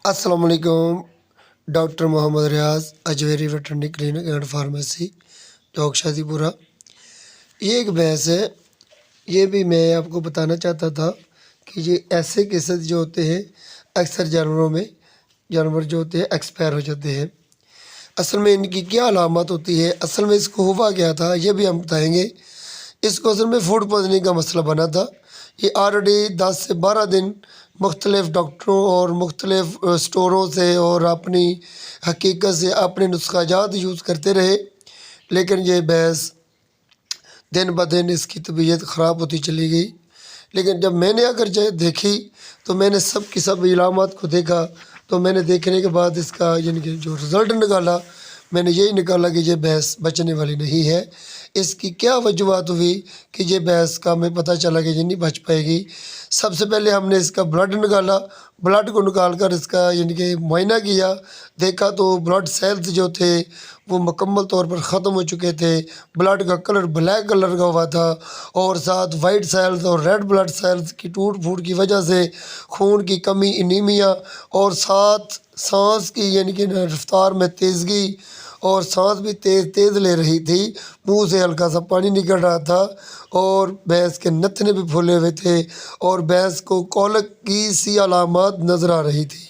अस्सलाम वालेकुम। Doctor Mohammad Riyaz, Ajmeri veterinary clinic and pharmacy, चौक शादीपुरा। ये एक भैंस है। ये भी मैं आपको बताना चाहता था कि ये ऐसे केसेस जो होते हैं अक्सर जानवरों में, जानवर जो होते हैं एक्सपायर हो जाते हैं। असल में इनकी क्या अलामत होती है, असल में इसको हुआ क्या था, ये भी हम बताएंगे। इसको असल में फूड पॉइजनिंग का मसला बना था। ये ऑलरेडी 10 से 12 दिन मुख्तलिफ़ डॉक्टरों और मुख्तलिफ़ स्टोरों से और अपनी हकीकत से अपने नुस्खाजात यूज़ करते रहे, लेकिन ये भैंस दिन ब दिन इसकी तबीयत ख़राब होती चली गई। लेकिन जब मैंने अगर देखी तो मैंने सब की सब इलामात को देखा, तो मैंने देखने के बाद इसका यानी कि जो रिज़ल्ट निकाला, मैंने यही निकाला कि ये भैंस बचने वाली नहीं है। इसकी क्या वजूहत हुई कि ये भैंस का हमें पता चला कि ये नहीं बच पाएगी। सबसे पहले हमने इसका ब्लड निकाला। ब्लड को निकाल कर इसका यानी कि मुआयना किया, देखा तो ब्लड सेल्स जो थे वो मुकम्मल तौर पर ख़त्म हो चुके थे। ब्लड का कलर ब्लैक कलर का हुआ था और साथ वाइट सेल्स और रेड ब्लड सेल्स की टूट फूट की वजह से खून की कमी, एनीमिया और साथ सांस की यानी कि रफ्तार में तेज़गी और सांस भी तेज़ तेज़ ले रही थी। मुंह से हल्का सा पानी निकल रहा था और भैंस के नथने भी फूले हुए थे और भैंस को कॉलक की सी अलामत नज़र आ रही थी।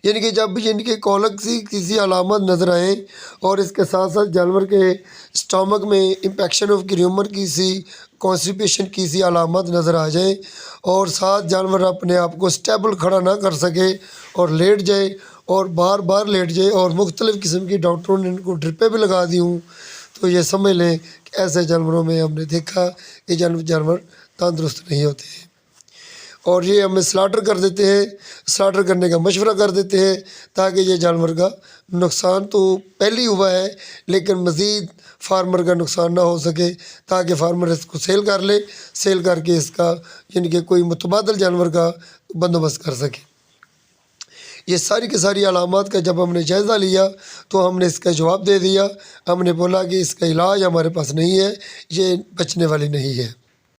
यानी कि जब भी इनके कॉलक सी किसी अलामत नज़र आए और इसके साथ साथ जानवर के स्टमक में इंफेक्शन ऑफ क्यूमर की सी, कॉन्स्टिपेशन की सी अलामत नज़र आ जाए और साथ जानवर अपने आप को स्टेबल खड़ा ना कर सके और लेट जाए और बार बार लेट जाए और मुख्तलिफ़ किस्म की डॉक्टरों ने इनको ड्रिपें भी लगा दी हूँ, तो ये समझ लें कि ऐसे जानवरों में हमने देखा कि जानवर तंदुरुस्त नहीं होते हैं और ये हमें स्लाटर कर देते हैं। स्लाटर करने का मशवरा कर देते हैं ताकि ये जानवर का नुकसान तो पहले ही हुआ है, लेकिन मज़ीद फार्मर का नुकसान ना हो सके, ताकि फार्मर इसको सेल कर ले, सेल करके इसका यानी कि कोई मुतबादल जानवर का बंदोबस्त कर सके। ये सारी की सारी अलामत का जब हमने जायज़ा लिया तो हमने इसका जवाब दे दिया। हमने बोला कि इसका इलाज हमारे पास नहीं है, ये बचने वाली नहीं है।